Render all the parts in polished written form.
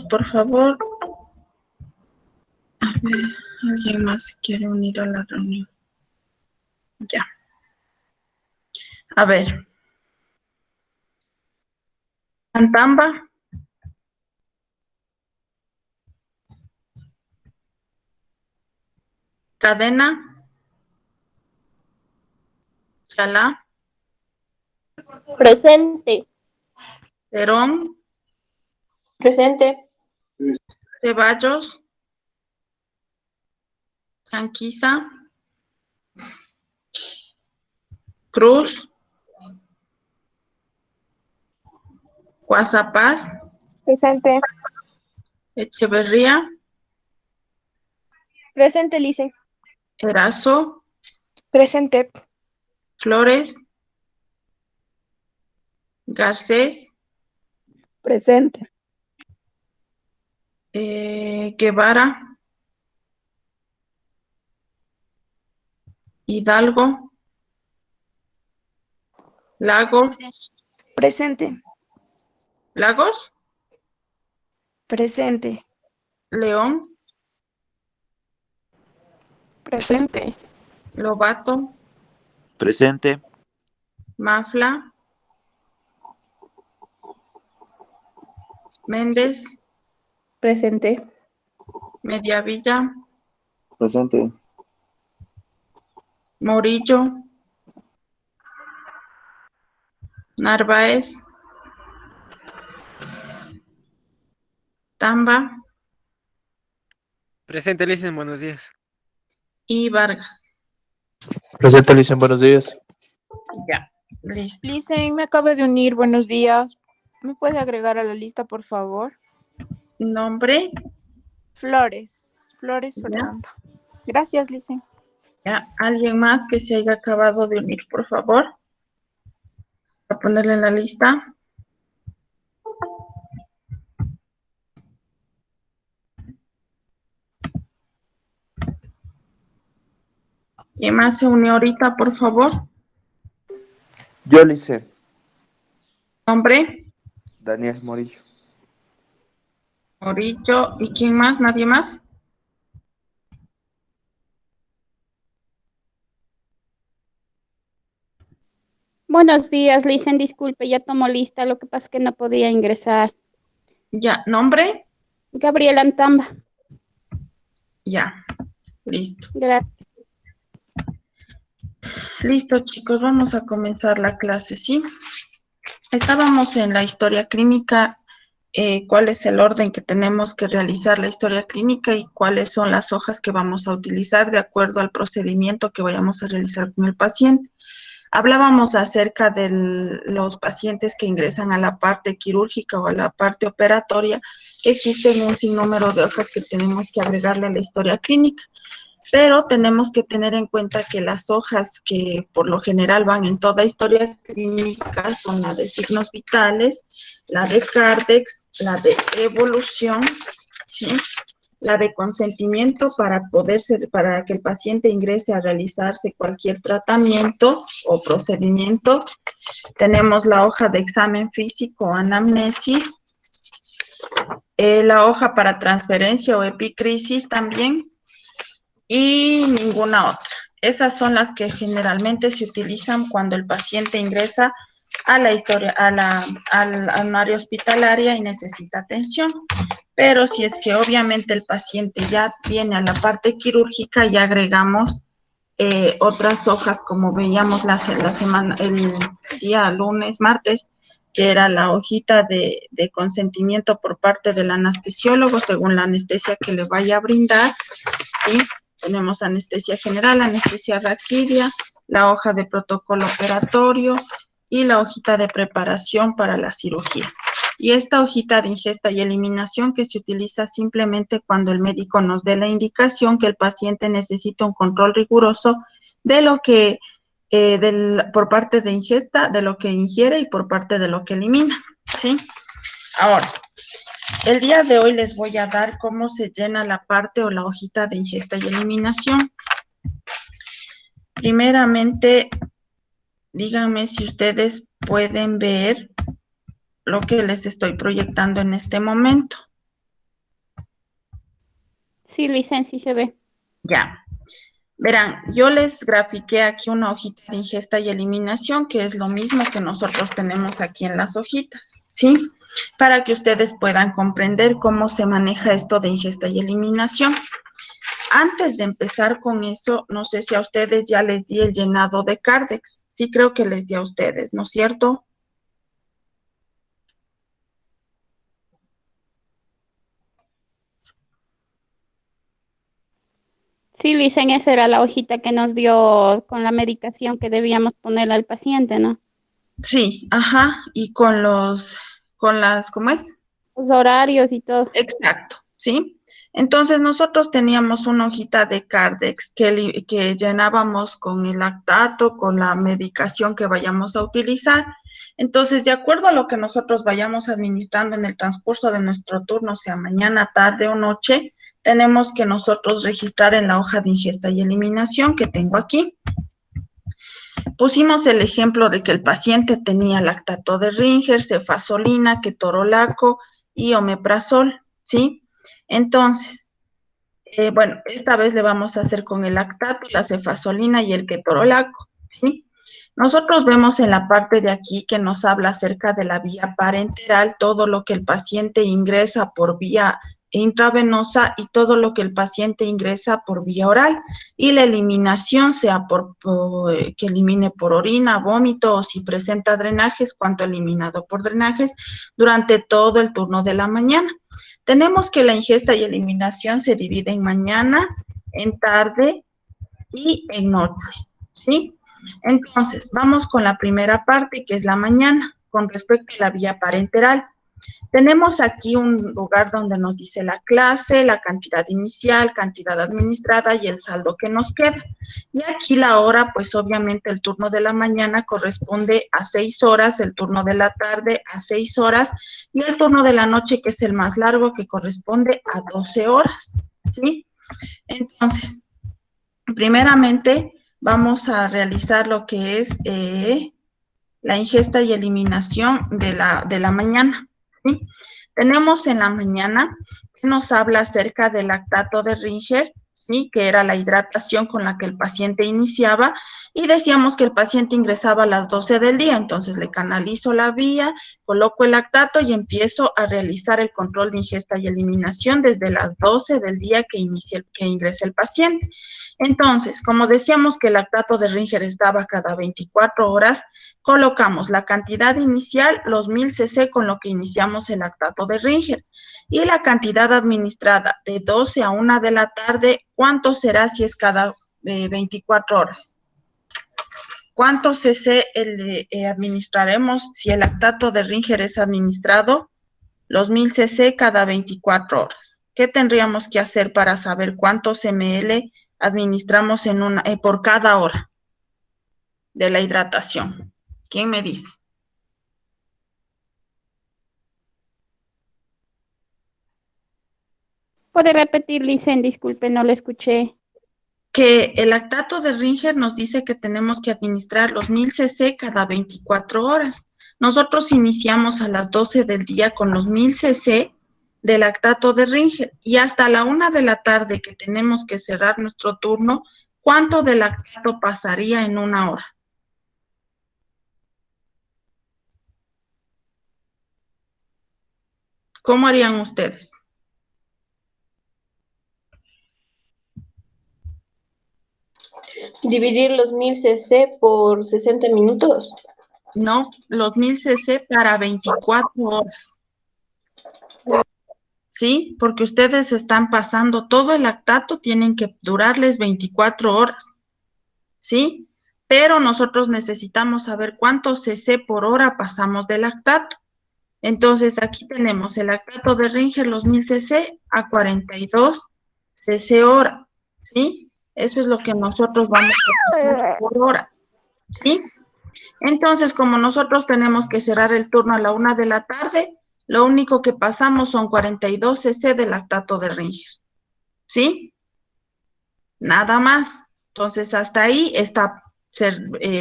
por favor. A ver, ¿alguien más se quiere unir a la reunión? Ya. A ver. Antamba. Cadena. Chalá. Presente. Perón. Presente. Ceballos. Chanquiza. Cruz. Guasapaz. Presente. Echeverría. Presente, Lice. Erazo. Presente. Flores. Garcés. Presente. Guevara. Hidalgo. Lagos. Presente. Lagos. Presente. León. Presente. Lobato. Presente. Mafla. Méndez. Presente. Mediavilla. Presente. Morillo. Narváez. Tamba Presente, Licen, buenos días. y Vargas. Presente, Licen, buenos días. Ya, listo. Licen, me acabo de unir, buenos días. ¿Me puede agregar a la lista, por favor? Nombre. Flores Ya. Fernanda. Gracias, Licen. Ya, alguien más que se haya acabado de unir, por favor. Para ponerle en la lista. ¿Quién más se unió ahorita, por favor? Yo le hice. Nombre. Daniel Morillo. Morillo. ¿Y quién más? ¿Nadie más? Buenos días, Licen, disculpe, ya tomo lista, lo que pasa es que no podía ingresar. Ya, nombre. Gabriela Antamba. Ya, listo. Gracias. Listo, chicos, vamos a comenzar la clase, ¿sí? Estábamos en la historia clínica, cuál es el orden que tenemos que realizar la historia clínica y cuáles son las hojas que vamos a utilizar de acuerdo al procedimiento que vayamos a realizar con el paciente. Hablábamos acerca de los pacientes que ingresan a la parte quirúrgica o a la parte operatoria, que existen un sinnúmero de hojas que tenemos que agregarle a la historia clínica. Pero tenemos que tener en cuenta que las hojas que por lo general van en toda historia clínica son la de signos vitales, la de Cardex, la de evolución, ¿sí? La de consentimiento para que el paciente ingrese a realizarse cualquier tratamiento o procedimiento. Tenemos la hoja de examen físico, anamnesis, la hoja para transferencia o epicrisis también, y ninguna otra. Esas son las que generalmente se utilizan cuando el paciente ingresa a al área hospitalaria y necesita atención. Pero si es que obviamente el paciente ya viene a la parte quirúrgica, ya agregamos otras hojas, como veíamos el día lunes, martes, que era la hojita de consentimiento por parte del anestesiólogo según la anestesia que le vaya a brindar, ¿sí? Tenemos anestesia general, anestesia raquidia, la hoja de protocolo operatorio y la hojita de preparación para la cirugía. Y esta hojita de ingesta y eliminación que se utiliza simplemente cuando el médico nos dé la indicación que el paciente necesita un control riguroso de lo que, por parte de ingesta, de lo que ingiere y por parte de lo que elimina, ¿sí? Ahora, el día de hoy les voy a dar cómo se llena la parte o la hojita de ingesta y eliminación. Primeramente, díganme si ustedes pueden ver lo que les estoy proyectando en este momento. Sí, Licen, sí se ve. Ya. Verán, yo les grafiqué aquí una hojita de ingesta y eliminación, que es lo mismo que nosotros tenemos aquí en las hojitas, ¿sí? Para que ustedes puedan comprender cómo se maneja esto de ingesta y eliminación. Antes de empezar con eso, no sé si a ustedes ya les di el llenado de Cardex. Sí, creo que les di a ustedes, ¿no es cierto? Sí, Licen, esa era la hojita que nos dio con la medicación que debíamos ponerle al paciente, ¿no? Sí, ajá, y ¿cómo es? Los horarios y todo. Exacto, ¿sí? Entonces nosotros teníamos una hojita de Cardex que llenábamos con el lactato, con la medicación que vayamos a utilizar. Entonces, de acuerdo a lo que nosotros vayamos administrando en el transcurso de nuestro turno, sea mañana, tarde o noche, tenemos que nosotros registrar en la hoja de ingesta y eliminación que tengo aquí. Pusimos el ejemplo de que el paciente tenía lactato de Ringer, cefazolina, ketorolaco y omeprazol, ¿sí? Entonces, bueno, esta vez le vamos a hacer con el lactato, la cefazolina y el ketorolaco, ¿sí? Nosotros vemos en la parte de aquí que nos habla acerca de la vía parenteral, todo lo que el paciente ingresa por vía intravenosa y todo lo que el paciente ingresa por vía oral, y la eliminación sea que elimine por orina, vómito, o si presenta drenajes, cuánto eliminado por drenajes durante todo el turno de la mañana. Tenemos que la ingesta y eliminación se divide en mañana, en tarde y en noche, ¿sí? Entonces, vamos con la primera parte, que es la mañana, con respecto a la vía parenteral. Tenemos aquí un lugar donde nos dice la clase, la cantidad inicial, cantidad administrada y el saldo que nos queda. Y aquí la hora, pues obviamente el turno de la mañana corresponde a 6 horas, el turno de la tarde a 6 horas y el turno de la noche, que es el más largo, que corresponde a 12 horas, ¿sí? Entonces, primeramente vamos a realizar lo que es la ingesta y eliminación de la mañana, ¿sí? Tenemos en la mañana que nos habla acerca del lactato de Ringer, ¿sí? Que era la hidratación con la que el paciente iniciaba, y decíamos que el paciente ingresaba a las 12 del día, entonces le canalizo la vía, coloco el lactato y empiezo a realizar el control de ingesta y eliminación desde las 12 del día que ingresa el paciente. Entonces, como decíamos que el lactato de Ringer estaba cada 24 horas, colocamos la cantidad inicial, los 1000 cc con lo que iniciamos el lactato de Ringer, y la cantidad administrada de 12 a 1 de la tarde, ¿cuánto será si es cada 24 horas? ¿Cuánto cc administraremos si el lactato de Ringer es administrado? Los 1000 cc cada 24 horas. ¿Qué tendríamos que hacer para saber cuántos ml administramos por cada hora de la hidratación? ¿Quién me dice? ¿Puede repetir, Licen? Disculpe, no lo escuché. Que el lactato de Ringer nos dice que tenemos que administrar los 1000 cc cada 24 horas. Nosotros iniciamos a las 12 del día con los 1000 cc de lactato de Ringer y hasta la 1 de la tarde que tenemos que cerrar nuestro turno, ¿cuánto de lactato pasaría en una hora? ¿Cómo harían ustedes? Dividir los 1000 cc por 60 minutos. No, los 1000 cc para 24 horas. ¿Sí? Porque ustedes están pasando todo el lactato, tienen que durarles 24 horas. ¿Sí? Pero nosotros necesitamos saber cuántos cc por hora pasamos de lactato. Entonces, aquí tenemos el lactato de Ringer, los 1000 cc a 42 cc hora. ¿Sí? Eso es lo que nosotros vamos a pasar por hora. ¿Sí? Entonces, como nosotros tenemos que cerrar el turno a la 1 de la tarde, lo único que pasamos son 42 cc de lactato de Ringer, ¿sí? Nada más. Entonces, hasta ahí está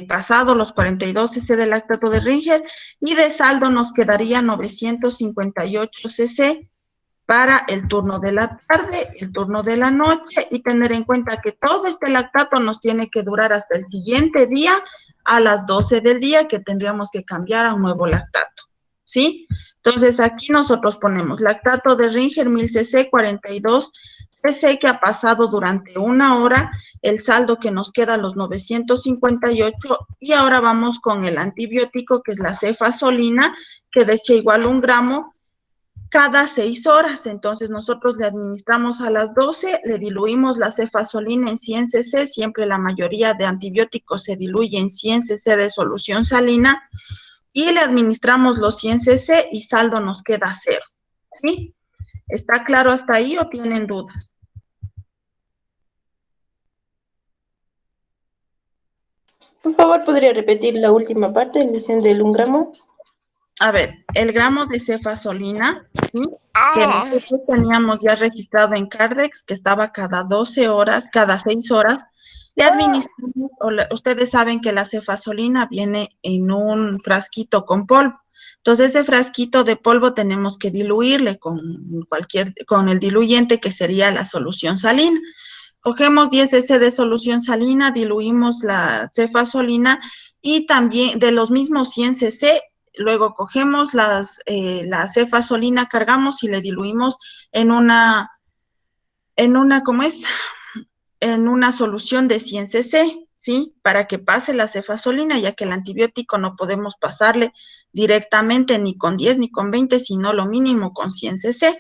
pasado los 42 cc de lactato de Ringer y de saldo nos quedaría 958 cc para el turno de la tarde, el turno de la noche, y tener en cuenta que todo este lactato nos tiene que durar hasta el siguiente día a las 12 del día, que tendríamos que cambiar a un nuevo lactato, ¿sí? Entonces aquí nosotros ponemos lactato de Ringer 1000 cc, 42 cc, que ha pasado durante 1 hora, el saldo que nos queda los 958, y ahora vamos con el antibiótico, que es la cefazolina, que decía igual 1 gramo cada 6 horas. Entonces nosotros le administramos a las 12, le diluimos la cefazolina en 100 cc, siempre la mayoría de antibióticos se diluye en 100 cc de solución salina, y le administramos los 100 cc y saldo nos queda 0, ¿sí? ¿Está claro hasta ahí o tienen dudas? Por favor, ¿podría repetir la última parte, el del 1 gramo? A ver, el gramo de cefazolina, ¿sí?, que nosotros teníamos ya registrado en Cardex, que estaba cada 12 horas, cada 6 horas, le administramos, ustedes saben que la cefazolina viene en un frasquito con polvo. Entonces, ese frasquito de polvo tenemos que diluirle con el diluyente, que sería la solución salina. Cogemos 10 cc de solución salina, diluimos la cefazolina, y también de los mismos 100 cc, luego cogemos la cefazolina, cargamos y le diluimos en una solución de 100 cc, ¿sí? Para que pase la cefazolina, ya que el antibiótico no podemos pasarle directamente ni con 10 ni con 20, sino lo mínimo con 100 cc.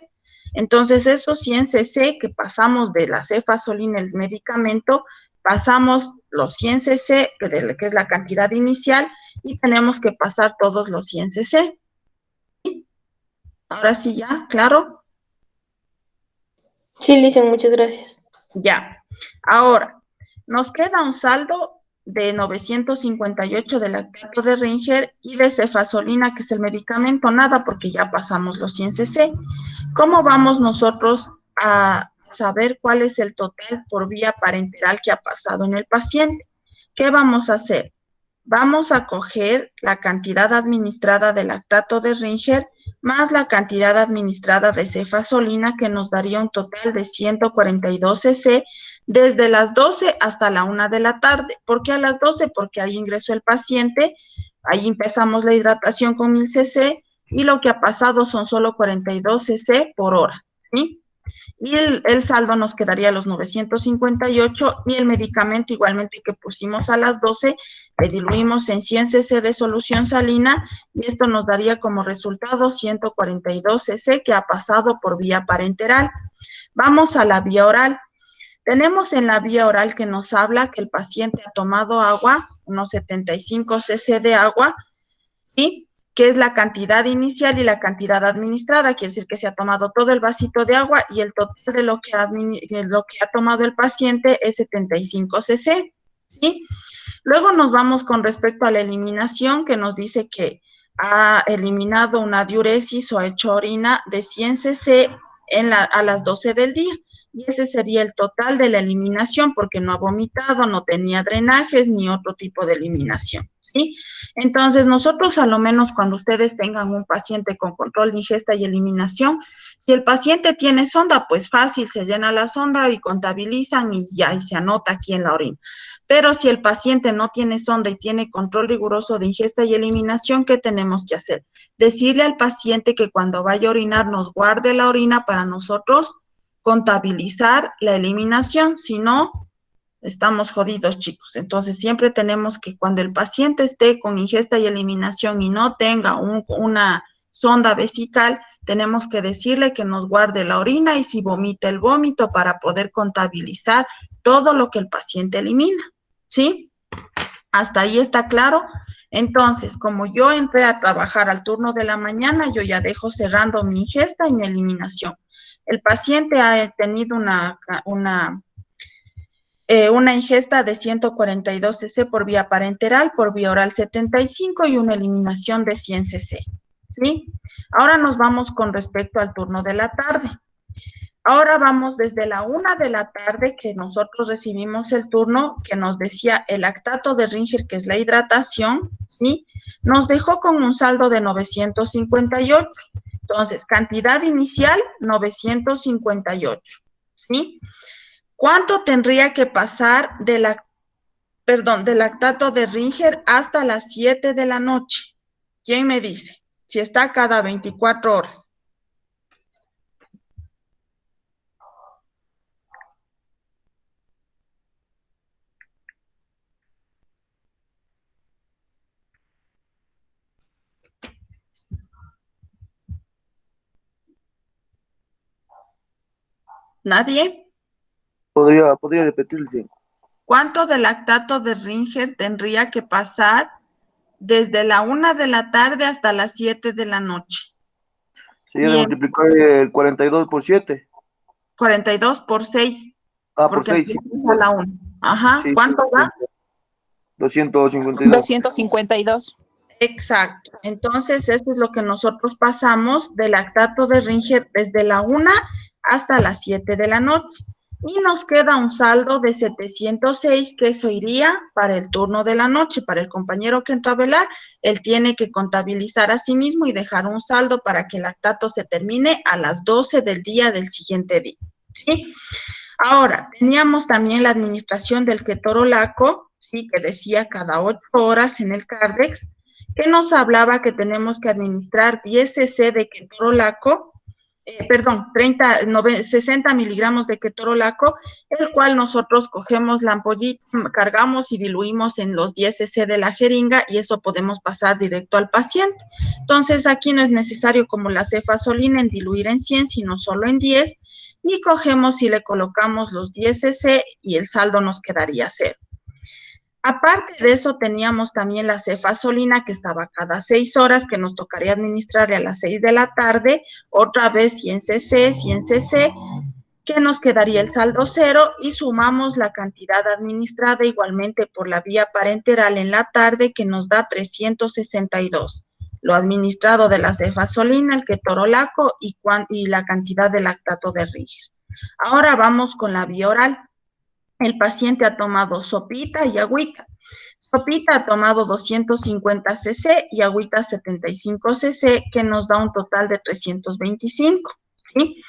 Entonces, esos 100 cc que pasamos de la cefazolina, el medicamento, pasamos los 100 cc, que es la cantidad inicial, y tenemos que pasar todos los 100 cc. ¿Sí? Ahora sí, ¿ya? ¿Claro? Sí, Licen, muchas gracias. Ya. Ahora, nos queda un saldo de 958 de lactato de Ringer y de cefazolina, que es el medicamento, nada, porque ya pasamos los 100 cc. ¿Cómo vamos nosotros a saber cuál es el total por vía parenteral que ha pasado en el paciente? ¿Qué vamos a hacer? Vamos a coger la cantidad administrada de lactato de Ringer más la cantidad administrada de cefazolina, que nos daría un total de 142 cc desde las 12 hasta la 1 de la tarde. ¿Por qué a las 12? Porque ahí ingresó el paciente, ahí empezamos la hidratación con 1000 cc, y lo que ha pasado son solo 42 cc por hora, ¿sí? Y el saldo nos quedaría los 958, y el medicamento igualmente que pusimos a las 12, le diluimos en 100 cc de solución salina, y esto nos daría como resultado 142 cc que ha pasado por vía parenteral. Vamos a la vía oral. Tenemos en la vía oral que nos habla que el paciente ha tomado agua, unos 75 cc de agua, ¿sí?, que es la cantidad inicial y la cantidad administrada. Quiere decir que se ha tomado todo el vasito de agua, y el total de lo que ha tomado el paciente es 75 cc, ¿sí? Luego nos vamos con respecto a la eliminación, que nos dice que ha eliminado una diuresis o ha hecho orina de 100 cc a las 12 del día. Y ese sería el total de la eliminación, porque no ha vomitado, no tenía drenajes, ni otro tipo de eliminación, ¿sí? Entonces, nosotros, a lo menos cuando ustedes tengan un paciente con control de ingesta y eliminación, si el paciente tiene sonda, pues fácil, se llena la sonda y contabilizan y ya, y se anota aquí en la orina. Pero si el paciente no tiene sonda y tiene control riguroso de ingesta y eliminación, ¿qué tenemos que hacer? Decirle al paciente que cuando vaya a orinar nos guarde la orina para nosotros contabilizar la eliminación, si no, estamos jodidos, chicos. Entonces, siempre tenemos que, cuando el paciente esté con ingesta y eliminación y no tenga una sonda vesical, tenemos que decirle que nos guarde la orina, y si vomita, el vómito, para poder contabilizar todo lo que el paciente elimina, ¿sí? ¿Hasta ahí está claro? Entonces, como yo entré a trabajar al turno de la mañana, yo ya dejo cerrando mi ingesta y mi eliminación. El paciente ha tenido una ingesta de 142 cc por vía parenteral, por vía oral 75, y una eliminación de 100 cc, ¿sí? Ahora nos vamos con respecto al turno de la tarde. Ahora vamos desde la 1 de la tarde, que nosotros recibimos el turno que nos decía el lactato de Ringer, que es la hidratación, ¿sí? Nos dejó con un saldo de 958. Entonces, cantidad inicial, 958, ¿sí? ¿Cuánto tendría que pasar del lactato de Ringer hasta las 7 de la noche? ¿Quién me dice? Si está cada 24 horas. ¿Nadie? ¿Podría repetirse? ¿Cuánto de lactato de Ringer tendría que pasar desde la 1 de la tarde hasta las 7 de la noche? Sería de Bien, multiplicar el 42 por 7. 42 por 6, Ah, por porque 6, sí. empieza a la 1. Ajá, Sí, ¿cuánto da? 252. 252. Exacto. Entonces, esto es lo que nosotros pasamos del lactato de Ringer desde la 1 hasta las 7 de la noche. Y nos queda un saldo de 706, que eso iría para el turno de la noche. Para el compañero que entra a velar, él tiene que contabilizar a sí mismo y dejar un saldo para que el lactato se termine a las 12 del día del siguiente día. ¿Sí? Ahora, teníamos también la administración del ketorolaco, ¿sí? Que decía cada 8 horas en el Cardex, que nos hablaba que tenemos que administrar 10 cc de ketorolaco, 60 miligramos de ketorolaco, el cual nosotros cogemos la ampollita, cargamos y diluimos en los 10 cc de la jeringa y eso podemos pasar directo al paciente. Entonces, aquí no es necesario como la cefazolina en diluir en 100, sino solo en 10, y cogemos y le colocamos los 10 cc y el saldo nos quedaría 0. Aparte de eso, teníamos también la cefazolina que estaba cada 6 horas, que nos tocaría administrar a las 6 de la tarde, otra vez 100 cc, que nos quedaría el saldo 0, y sumamos la cantidad administrada igualmente por la vía parenteral en la tarde, que nos da 362. Lo administrado de la cefazolina, el ketorolaco y la cantidad de lactato de Ringer. Ahora vamos con la vía oral. El paciente ha tomado sopita y agüita. Sopita ha tomado 250 cc y agüita 75 cc, que nos da un total de 325, ¿sí?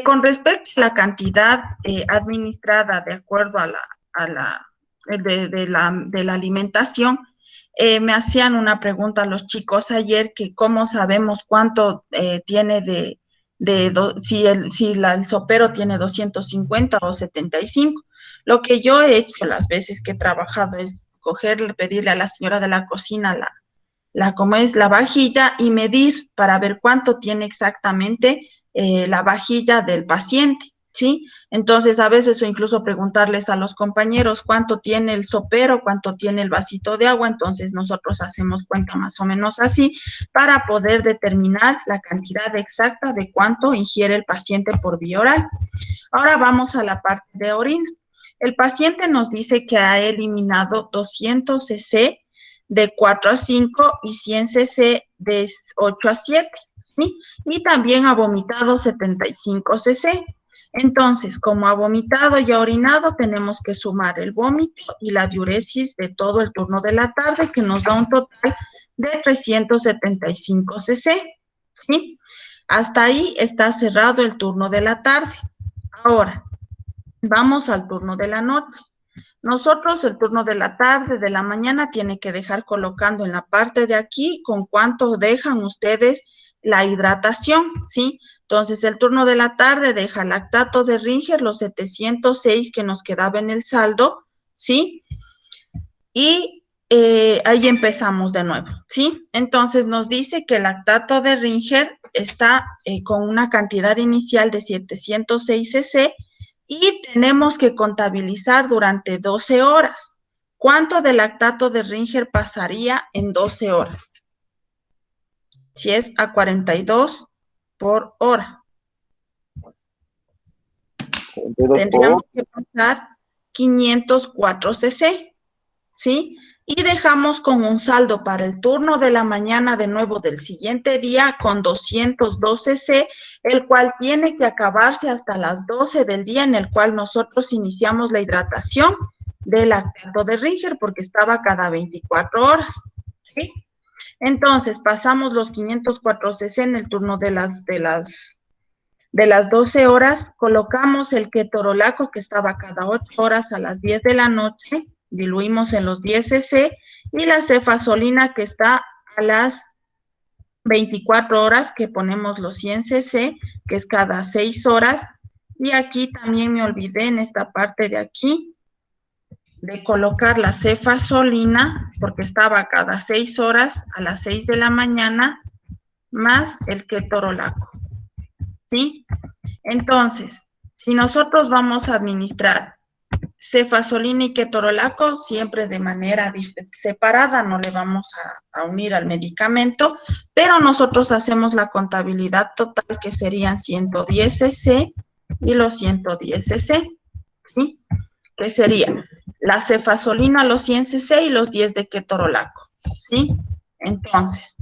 Con respecto a la cantidad administrada de acuerdo a la alimentación, me hacían una pregunta los chicos ayer, que cómo sabemos cuánto tiene si el sopero tiene 250 o 75. Lo que yo he hecho las veces que he trabajado es pedirle a la señora de la cocina como es la vajilla y medir para ver cuánto tiene exactamente la vajilla del paciente, ¿sí? Entonces, a veces, o incluso preguntarles a los compañeros cuánto tiene el sopero, cuánto tiene el vasito de agua. Entonces, nosotros hacemos cuenta más o menos así para poder determinar la cantidad exacta de cuánto ingiere el paciente por vía oral. Ahora vamos a la parte de orina. El paciente nos dice que ha eliminado 200 cc de 4 a 5 y 100 cc de 8 a 7, ¿sí? Y también ha vomitado 75 cc. Entonces, como ha vomitado y ha orinado, tenemos que sumar el vómito y la diuresis de todo el turno de la tarde, que nos da un total de 375 cc, ¿sí? Hasta ahí está cerrado el turno de la tarde. Ahora, vamos al turno de la noche. Nosotros el turno de la tarde, de la mañana, tiene que dejar colocando en la parte de aquí con cuánto dejan ustedes la hidratación, ¿sí? Entonces, el turno de la tarde deja lactato de Ringer, los 706 que nos quedaba en el saldo, ¿sí? Y ahí empezamos de nuevo, ¿sí? Entonces, nos dice que el lactato de Ringer está con una cantidad inicial de 706 cc, y tenemos que contabilizar durante 12 horas. ¿Cuánto de lactato de Ringer pasaría en 12 horas? Si es a 42 por hora. 42 Tendríamos que pasar 504 cc, ¿sí? Y dejamos con un saldo para el turno de la mañana de nuevo del siguiente día con 202 cc, el cual tiene que acabarse hasta las 12 del día, en el cual nosotros iniciamos la hidratación del lactato de Ringer, porque estaba cada 24 horas, ¿sí? Entonces, pasamos los 504 cc en el turno de las 12 horas, colocamos el ketorolaco que estaba cada 8 horas a las 10 de la noche, diluimos en los 10 cc, y la cefazolina que está a las 24 horas, que ponemos los 100 cc, que es cada 6 horas, y aquí también me olvidé en esta parte de aquí, de colocar la cefazolina, porque estaba cada 6 horas a las 6 de la mañana, más el ketorolaco, ¿sí? Entonces, si nosotros vamos a administrar cefazolina y ketorolaco, siempre de manera separada, no le vamos a unir al medicamento, pero nosotros hacemos la contabilidad total, que serían 110 cc y los 110 cc, ¿sí? Que sería la cefazolina, los 100 cc y los 10 de ketorolaco, ¿sí? Entonces,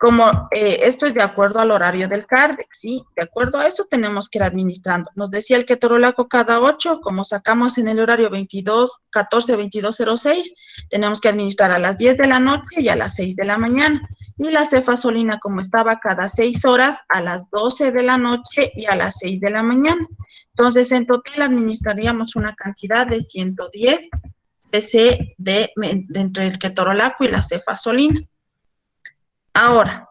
como esto es de acuerdo al horario del CARDEX, ¿sí? De acuerdo a eso tenemos que ir administrando. Nos decía el ketorolaco cada 8, como sacamos en el horario 14-2206, tenemos que administrar a las 10 de la noche y a las 6 de la mañana. Y la cefazolina, como estaba cada 6 horas, a las 12 de la noche y a las 6 de la mañana. Entonces, en total administraríamos una cantidad de 110 cc entre el ketorolaco y la cefazolina. Ahora,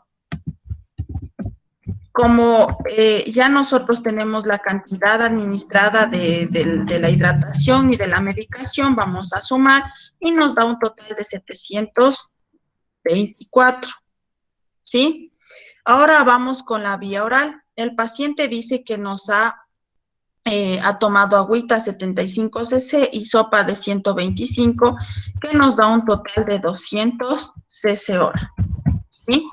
como ya nosotros tenemos la cantidad administrada de la hidratación y de la medicación, vamos a sumar y nos da un total de 724, ¿sí? Ahora vamos con la vía oral. El paciente dice que nos ha tomado agüita 75 cc y sopa de 125, que nos da un total de 200 cc hora, ¿sí?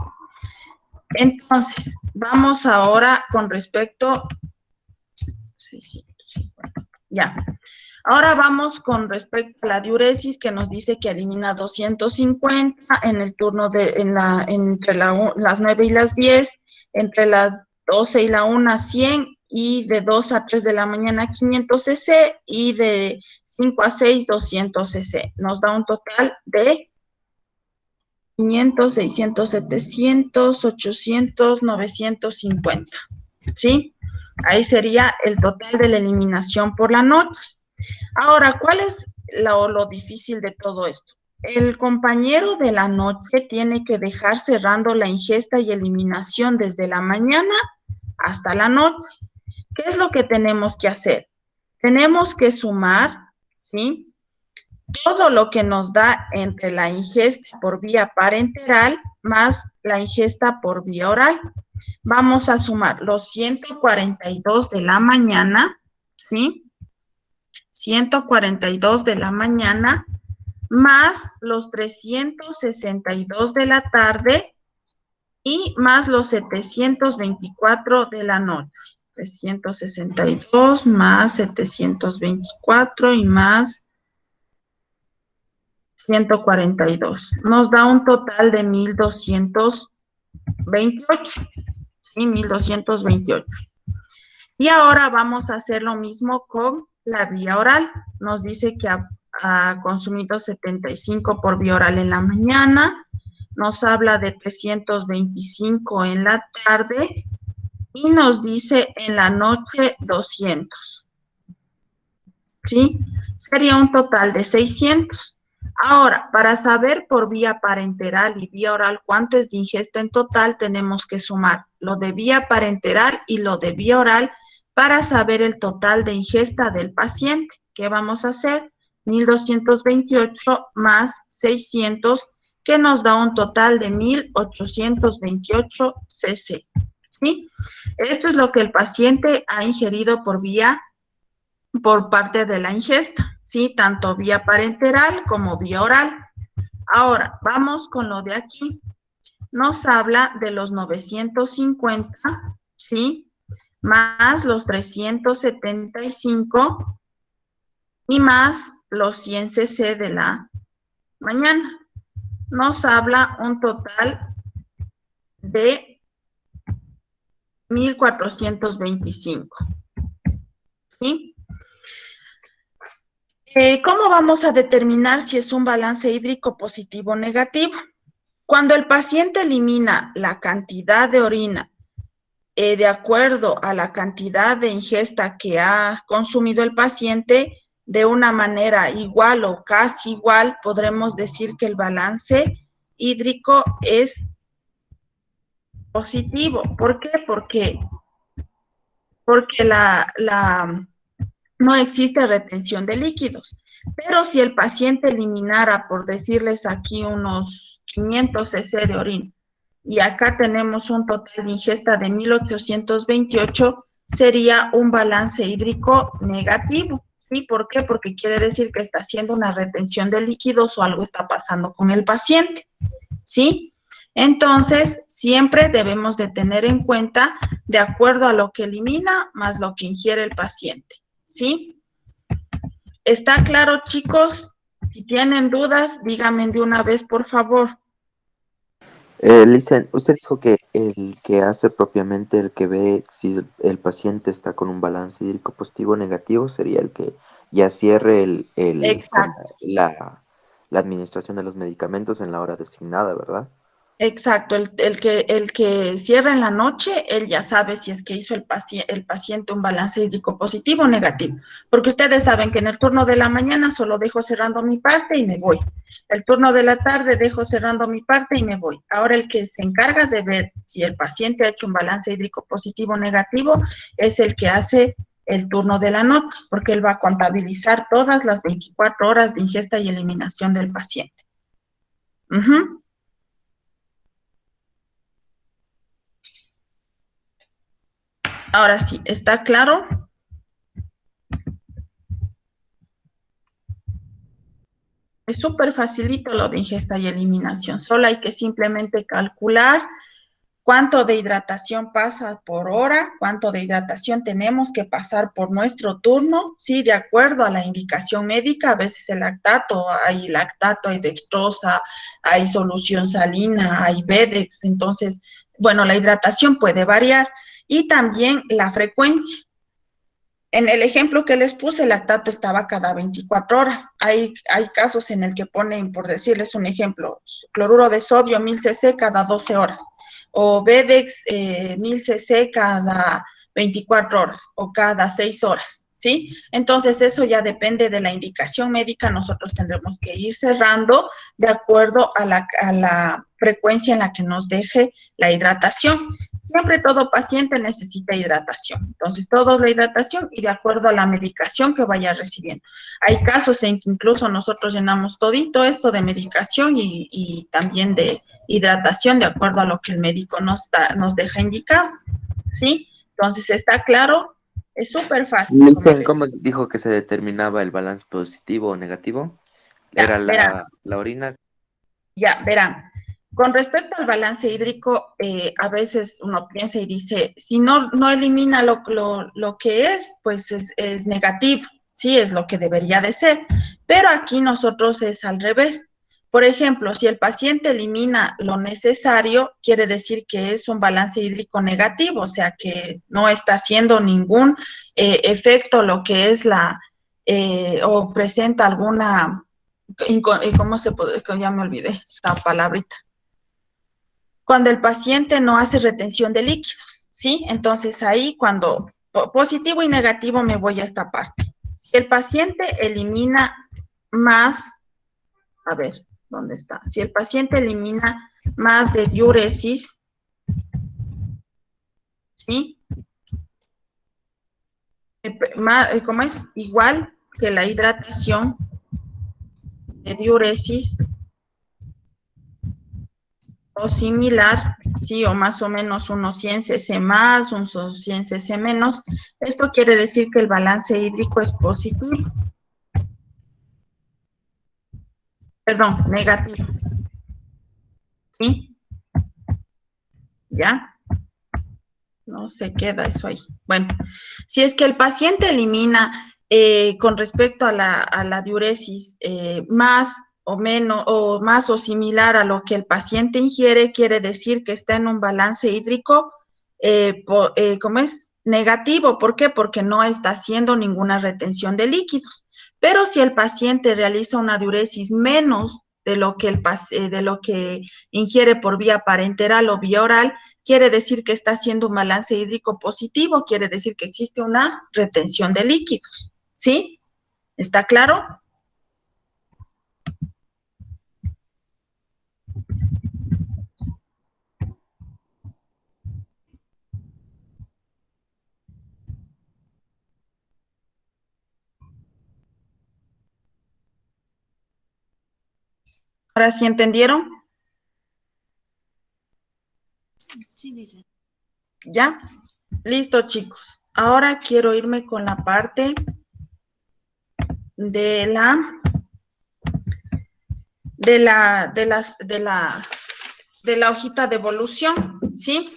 Entonces, vamos ahora con respecto... Ya. Ahora vamos con respecto a la diuresis, que nos dice que elimina 250 en el turno entre las 9 y las 10, entre las 12 y la 1, 100, y de 2 a 3 de la mañana 500 cc, y de 5 a 6, 200 cc. Nos da un total de 500, 600, 700, 800, 950, ¿sí? Ahí sería el total de la eliminación por la noche. Ahora, ¿cuál es lo difícil de todo esto? El compañero de la noche tiene que dejar cerrando la ingesta y eliminación desde la mañana hasta la noche. ¿Qué es lo que tenemos que hacer? Tenemos que sumar, ¿sí?, todo lo que nos da entre la ingesta por vía parenteral más la ingesta por vía oral. Vamos a sumar los 142 de la mañana, ¿sí? 142 de la mañana más los 362 de la tarde y más los 724 de la noche. 362 más 724 y más 142. Nos da un total de 1228. Sí, 1228. Y ahora vamos a hacer lo mismo con la vía oral. Nos dice que ha consumido 75 por vía oral en la mañana. Nos habla de 325 en la tarde. Y nos dice en la noche 200. ¿Sí? Sería un total de 600. Ahora, para saber por vía parenteral y vía oral cuánto es de ingesta en total, tenemos que sumar lo de vía parenteral y lo de vía oral para saber el total de ingesta del paciente. ¿Qué vamos a hacer? 1228 más 600, que nos da un total de 1828 cc. ¿Sí? Esto es lo que el paciente ha ingerido por parte de la ingesta, ¿sí? Tanto vía parenteral como vía oral. Ahora, vamos con lo de aquí. Nos habla de los 950, ¿sí? Más los 375 y más los 100 cc de la mañana. Nos habla un total de 1425, ¿sí? ¿Cómo vamos a determinar si es un balance hídrico positivo o negativo? Cuando el paciente elimina la cantidad de orina de acuerdo a la cantidad de ingesta que ha consumido el paciente, de una manera igual o casi igual, podremos decir que el balance hídrico es positivo. ¿Por qué? Porque no existe retención de líquidos. Pero si el paciente eliminara, por decirles aquí, unos 500 cc de orina, y acá tenemos un total de ingesta de 1828, sería un balance hídrico negativo. ¿Sí? ¿Por qué? Porque quiere decir que está haciendo una retención de líquidos o algo está pasando con el paciente. ¿Sí? Entonces, siempre debemos de tener en cuenta de acuerdo a lo que elimina más lo que ingiere el paciente. ¿Sí? ¿Está claro, chicos? Si tienen dudas, díganme de una vez, por favor. Listen, usted dijo que el que hace propiamente, el que ve si el paciente está con un balance hídrico positivo o negativo, sería el que ya cierre Exacto. la administración de los medicamentos en la hora designada, ¿verdad? Exacto, el que cierra en la noche, él ya sabe si es que hizo el paciente un balance hídrico positivo o negativo, porque ustedes saben que en el turno de la mañana solo dejo cerrando mi parte y me voy. El turno de la tarde dejo cerrando mi parte y me voy. Ahora el que se encarga de ver si el paciente ha hecho un balance hídrico positivo o negativo es el que hace el turno de la noche, porque él va a contabilizar todas las 24 horas de ingesta y eliminación del paciente. Ahora sí, ¿está claro? Es súper facilito lo de ingesta y eliminación. Solo hay que simplemente calcular cuánto de hidratación pasa por hora, cuánto de hidratación tenemos que pasar por nuestro turno, sí, de acuerdo a la indicación médica. A veces el lactato, hay dextrosa, hay solución salina, hay Bedex. Entonces, bueno, la hidratación puede variar y también la frecuencia. En el ejemplo que les puse, el lactato estaba cada 24 horas. Hay casos en el que ponen, por decirles un ejemplo, cloruro de sodio 1000 cc cada 12 horas, o Bedex 1000 cc cada 24 horas, o cada 6 horas, ¿sí? Entonces, eso ya depende de la indicación médica. Nosotros tendremos que ir cerrando de acuerdo a la frecuencia en la que nos deje la hidratación. Siempre todo paciente necesita hidratación. Entonces, todo es la hidratación y de acuerdo a la medicación que vaya recibiendo. Hay casos en que incluso nosotros llenamos todito esto de medicación y también de hidratación de acuerdo a lo que el médico nos deja indicado. ¿Sí? Entonces, ¿está claro? Es súper fácil. ¿Cómo dijo que se determinaba el balance positivo o negativo? Era la orina. Ya, verán. Con respecto al balance hídrico, a veces uno piensa y dice, si no elimina lo que es, pues es negativo, sí, es lo que debería de ser. Pero aquí nosotros es al revés. Por ejemplo, si el paciente elimina lo necesario, quiere decir que es un balance hídrico negativo, o sea que no está haciendo ningún efecto lo que es o presenta alguna, ¿cómo se puede? Ya me olvidé esta palabrita. Cuando el paciente no hace retención de líquidos, ¿sí? Entonces ahí cuando positivo y negativo me voy a esta parte. Si el paciente elimina más, a ver, ¿dónde está? Si el paciente elimina más de diuresis, ¿sí? ¿Cómo es? Igual que la hidratación de diuresis, o similar, sí, o más o menos unos 100 cc más, unos 100 cc menos. Esto quiere decir que el balance hídrico es positivo. Perdón, negativo. ¿Sí? ¿Ya? No se queda eso ahí. Bueno, si es que el paciente elimina con respecto a la diuresis más o menos, o más o similar a lo que el paciente ingiere, quiere decir que está en un balance hídrico, ¿cómo es? Negativo. ¿Por qué? Porque no está haciendo ninguna retención de líquidos. Pero si el paciente realiza una diuresis menos de lo que de lo que ingiere por vía parenteral o vía oral, quiere decir que está haciendo un balance hídrico positivo, quiere decir que existe una retención de líquidos, ¿sí? ¿Está claro? ¿Ahora sí entendieron? ¿Ya? Listo, chicos. Ahora quiero irme con la parte de la hojita de evolución, ¿sí?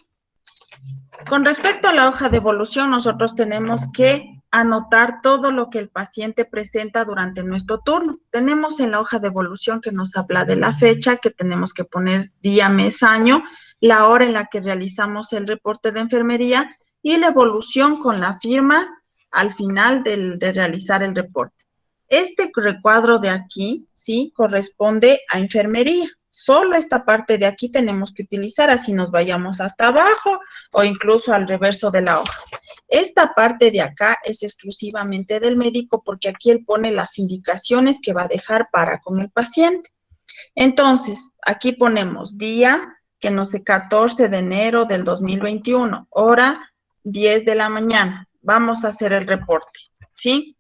Con respecto a la hoja de evolución, nosotros tenemos que anotar todo lo que el paciente presenta durante nuestro turno. Tenemos en la hoja de evolución que nos habla de la fecha, que tenemos que poner día, mes, año, la hora en la que realizamos el reporte de enfermería y la evolución con la firma al final de realizar el reporte. Este recuadro de aquí, sí, corresponde a enfermería. Solo esta parte de aquí tenemos que utilizar, así nos vayamos hasta abajo o incluso al reverso de la hoja. Esta parte de acá es exclusivamente del médico porque aquí él pone las indicaciones que va a dejar para con el paciente. Entonces, aquí ponemos día, que no sé, 14 de enero del 2021, hora 10 de la mañana. Vamos a hacer el reporte, ¿sí?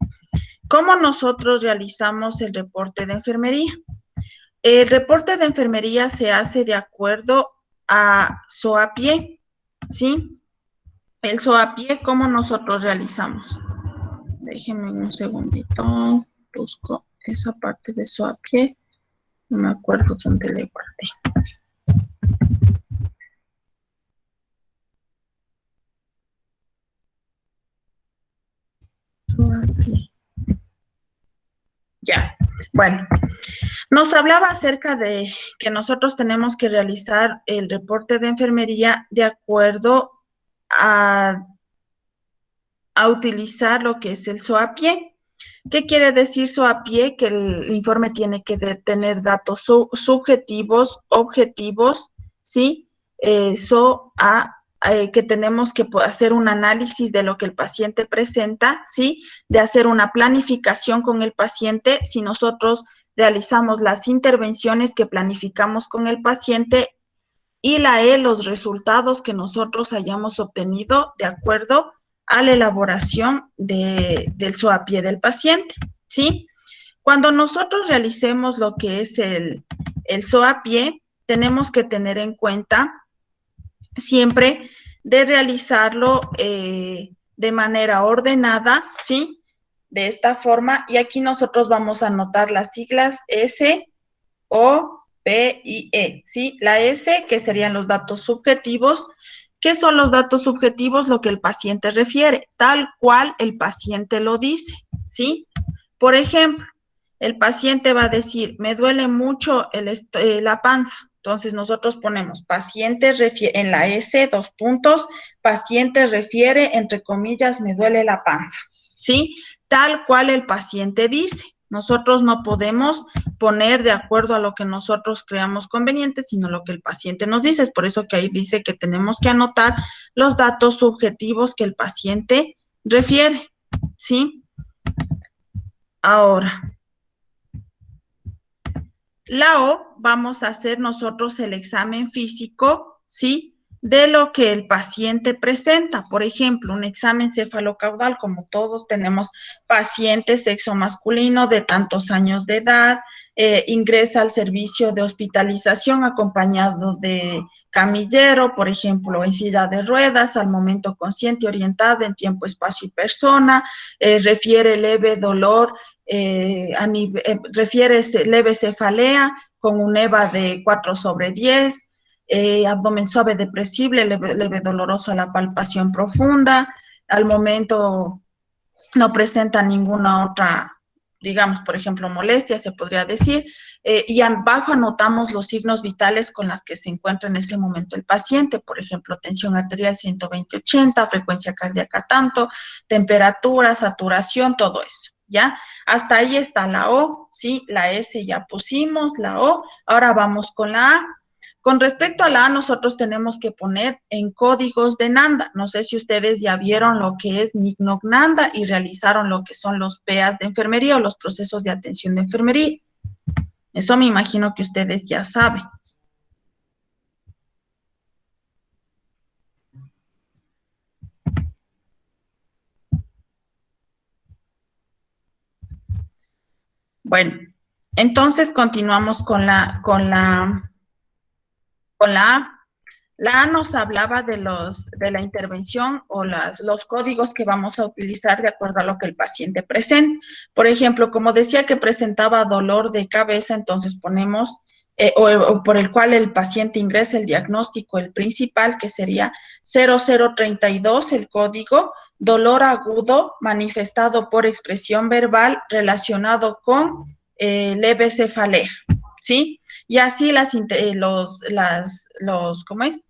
¿Cómo nosotros realizamos el reporte de enfermería? El reporte de enfermería se hace de acuerdo a SOAPIE, ¿sí? El SOAPIE, ¿cómo nosotros realizamos? Déjenme un segundito, busco esa parte de SOAPIE, no me acuerdo dónde le guardé. SOAPIE. Ya, bueno, nos hablaba acerca de que nosotros tenemos que realizar el reporte de enfermería de acuerdo a utilizar lo que es el SOAPIE. ¿Qué quiere decir SOAPIE? Que el informe tiene que tener datos subjetivos, objetivos, ¿sí? Que tenemos que hacer un análisis de lo que el paciente presenta, ¿sí? De hacer una planificación con el paciente. Si nosotros realizamos las intervenciones que planificamos con el paciente y los resultados que nosotros hayamos obtenido de acuerdo a la elaboración del SOAPIE del paciente, ¿sí? Cuando nosotros realicemos lo que es el SOAPIE, tenemos que tener en cuenta siempre de realizarlo de manera ordenada, ¿sí? De esta forma, y aquí nosotros vamos a anotar las siglas S, O, P y E, ¿sí? La S, que serían los datos subjetivos. ¿Qué son los datos subjetivos? Lo que el paciente refiere, tal cual el paciente lo dice, ¿sí? Por ejemplo, el paciente va a decir, me duele mucho la panza. Entonces, nosotros ponemos, paciente refiere, en la S, 2 puntos, paciente refiere, entre comillas, me duele la panza, ¿sí? Tal cual el paciente dice. Nosotros no podemos poner de acuerdo a lo que nosotros creamos conveniente, sino lo que el paciente nos dice. Es por eso que ahí dice que tenemos que anotar los datos subjetivos que el paciente refiere, ¿sí? Ahora, la O, vamos a hacer nosotros el examen físico, ¿sí? De lo que el paciente presenta. Por ejemplo, un examen cefalocaudal, como todos tenemos paciente sexo masculino de tantos años de edad, ingresa al servicio de hospitalización acompañado de camillero, por ejemplo, en silla de ruedas, al momento consciente, orientada en tiempo, espacio y persona, refiere leve dolor, refiere leve cefalea con un EVA de 4/10, abdomen suave depresible, leve doloroso a la palpación profunda, al momento no presenta ninguna otra digamos, por ejemplo, molestia, se podría decir, y abajo anotamos los signos vitales con los que se encuentra en ese momento el paciente, por ejemplo, tensión arterial 120/80, frecuencia cardíaca tanto, temperatura, saturación, todo eso, ¿ya? Hasta ahí está la O, ¿sí? La S ya pusimos, la O, ahora vamos con la A. Con respecto a la A, nosotros tenemos que poner en códigos de Nanda. No sé si ustedes ya vieron lo que es NICNOC Nanda y realizaron lo que son los PEAs de enfermería o los procesos de atención de enfermería. Eso me imagino que ustedes ya saben. Bueno, entonces continuamos con la A. La A nos hablaba de la intervención o los códigos que vamos a utilizar de acuerdo a lo que el paciente presenta. Por ejemplo, como decía que presentaba dolor de cabeza, entonces ponemos, o por el cual el paciente ingresa el diagnóstico, el principal, que sería 0032, el código, dolor agudo manifestado por expresión verbal relacionado con leve cefalea, ¿sí? Y así ¿cómo es?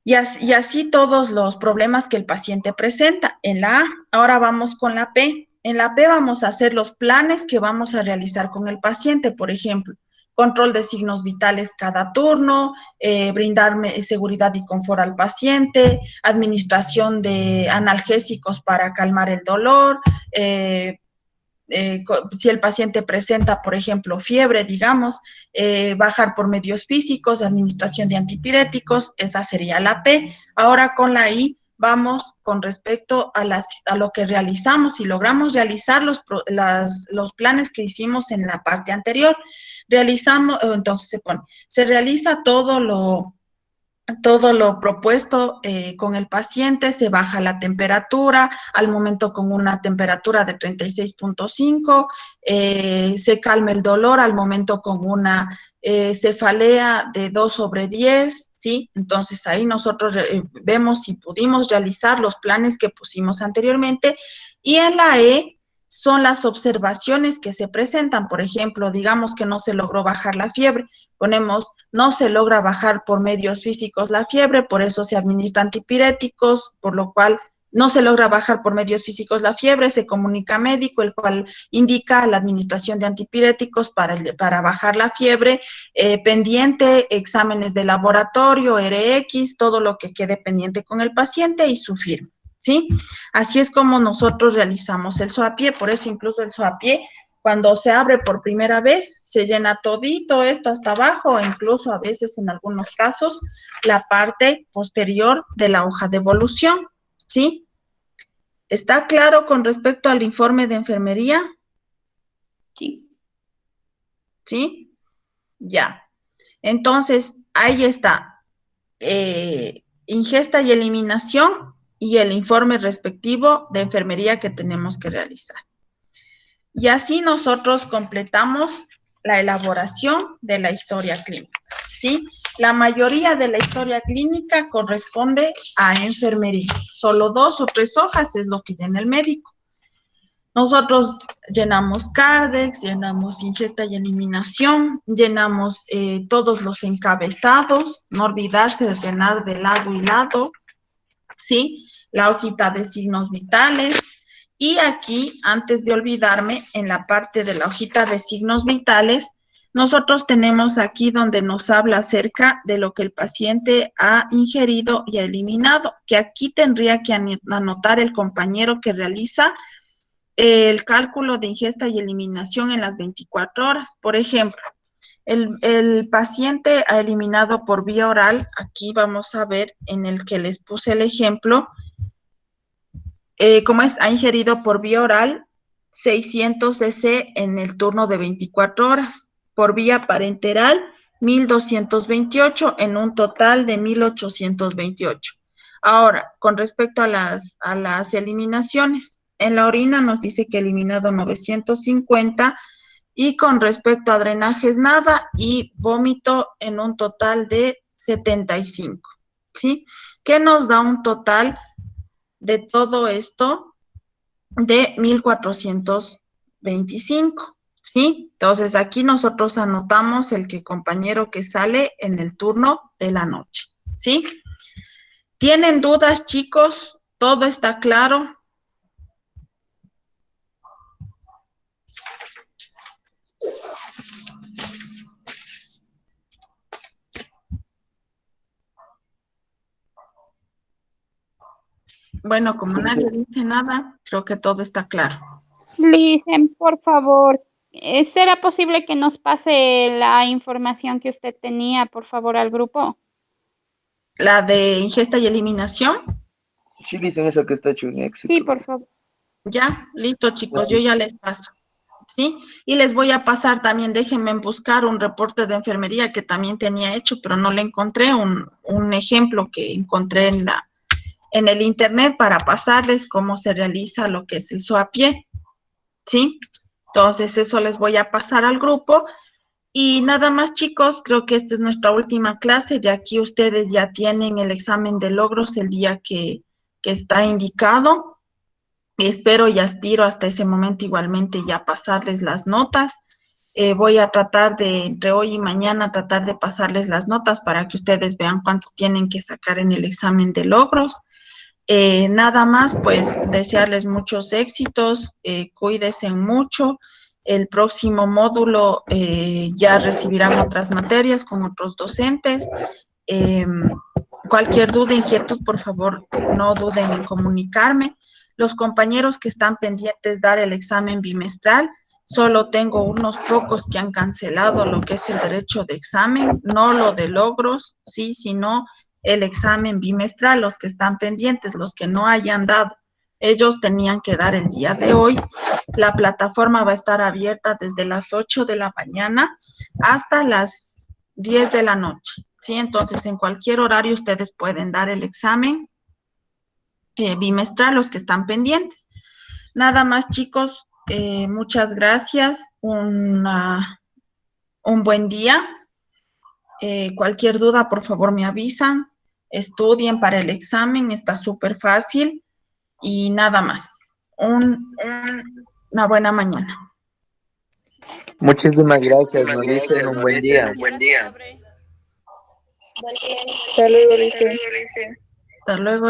Y así todos los problemas que el paciente presenta en la A. Ahora vamos con la P. En la P vamos a hacer los planes que vamos a realizar con el paciente, por ejemplo, control de signos vitales cada turno, brindarme seguridad y confort al paciente, administración de analgésicos para calmar el dolor, si el paciente presenta, por ejemplo, fiebre, digamos, bajar por medios físicos, administración de antipiréticos, esa sería la P. Ahora con la I vamos con respecto a lo que realizamos y logramos realizar los planes que hicimos en la parte anterior. Entonces se realiza todo lo propuesto con el paciente, se baja la temperatura, al momento con una temperatura de 36.5, se calma el dolor, al momento con una cefalea de 2/10, ¿sí? Entonces ahí nosotros vemos si pudimos realizar los planes que pusimos anteriormente, y en la E son las observaciones que se presentan. Por ejemplo, digamos que no se logró bajar la fiebre, ponemos, no se logra bajar por medios físicos la fiebre, por eso se administran antipiréticos, por lo cual no se logra bajar por medios físicos la fiebre, se comunica a médico, el cual indica la administración de antipiréticos para bajar la fiebre, pendiente, exámenes de laboratorio, RX, todo lo que quede pendiente con el paciente y su firma, ¿sí? Así es como nosotros realizamos el SOAPIE, por eso incluso el SOAPIE, cuando se abre por primera vez, se llena todito esto hasta abajo, e incluso a veces en algunos casos la parte posterior de la hoja de evolución, ¿sí? ¿Está claro con respecto al informe de enfermería? Sí. ¿Sí? Ya. Entonces, ahí está. Ingesta y eliminación y el informe respectivo de enfermería que tenemos que realizar. Y así nosotros completamos la elaboración de la historia clínica, ¿sí? La mayoría de la historia clínica corresponde a enfermería. Solo 2 o 3 hojas es lo que llena el médico. Nosotros llenamos CARDEX, llenamos ingesta y eliminación, llenamos todos los encabezados, no olvidarse de llenar de lado y lado, ¿sí? La hojita de signos vitales. Y aquí, antes de olvidarme, en la parte de la hojita de signos vitales, nosotros tenemos aquí donde nos habla acerca de lo que el paciente ha ingerido y ha eliminado, que aquí tendría que anotar el compañero que realiza el cálculo de ingesta y eliminación en las 24 horas. Por ejemplo, el paciente ha eliminado por vía oral, aquí vamos a ver en el que les puse el ejemplo, ha ingerido por vía oral 600 cc en el turno de 24 horas, por vía parenteral 1228 en un total de 1828. Ahora, con respecto a las eliminaciones, en la orina nos dice que ha eliminado 950 y con respecto a drenajes nada y vómito en un total de 75, ¿sí? Que nos da un total de todo esto de 1400 25, ¿sí? Entonces aquí nosotros anotamos el compañero que sale en el turno de la noche, ¿sí? ¿Tienen dudas, chicos? ¿Todo está claro? Bueno, como nadie dice nada, creo que todo está claro. Licen, por favor, ¿será posible que nos pase la información que usted tenía, por favor, al grupo? La de ingesta y eliminación. Sí, dicen esa que está hecho en éxito. Sí, por favor. Ya, listo, chicos, yo ya les paso, ¿sí? Y les voy a pasar también, déjenme buscar un reporte de enfermería que también tenía hecho, pero no le encontré, un ejemplo que encontré en el internet para pasarles cómo se realiza lo que es el SOAPIE, ¿sí? Entonces, eso les voy a pasar al grupo. Y nada más, chicos, creo que esta es nuestra última clase. De aquí ustedes ya tienen el examen de logros el día que está indicado. Espero y aspiro hasta ese momento igualmente ya pasarles las notas. Voy a tratar de, entre hoy y mañana, tratar de pasarles las notas para que ustedes vean cuánto tienen que sacar en el examen de logros. Nada más, pues, desearles muchos éxitos, cuídense mucho. El próximo módulo ya recibirán otras materias con otros docentes. Cualquier duda, inquietud, por favor, no duden en comunicarme. Los compañeros que están pendientes de dar el examen bimestral, solo tengo unos pocos que han cancelado lo que es el derecho de examen, no lo de logros, sí, sino el examen bimestral, los que están pendientes, los que no hayan dado. Ellos tenían que dar el día de hoy. La plataforma va a estar abierta desde las 8 de la mañana hasta las 10 de la noche, ¿sí? Entonces, en cualquier horario ustedes pueden dar el examen bimestral, los que están pendientes. Nada más, chicos, muchas gracias. Un buen día. Cualquier duda, por favor, me avisan. Estudien para el examen, está súper fácil. Y nada más. Una buena mañana. Muchísimas gracias, nos dicen un buen día. Hasta luego.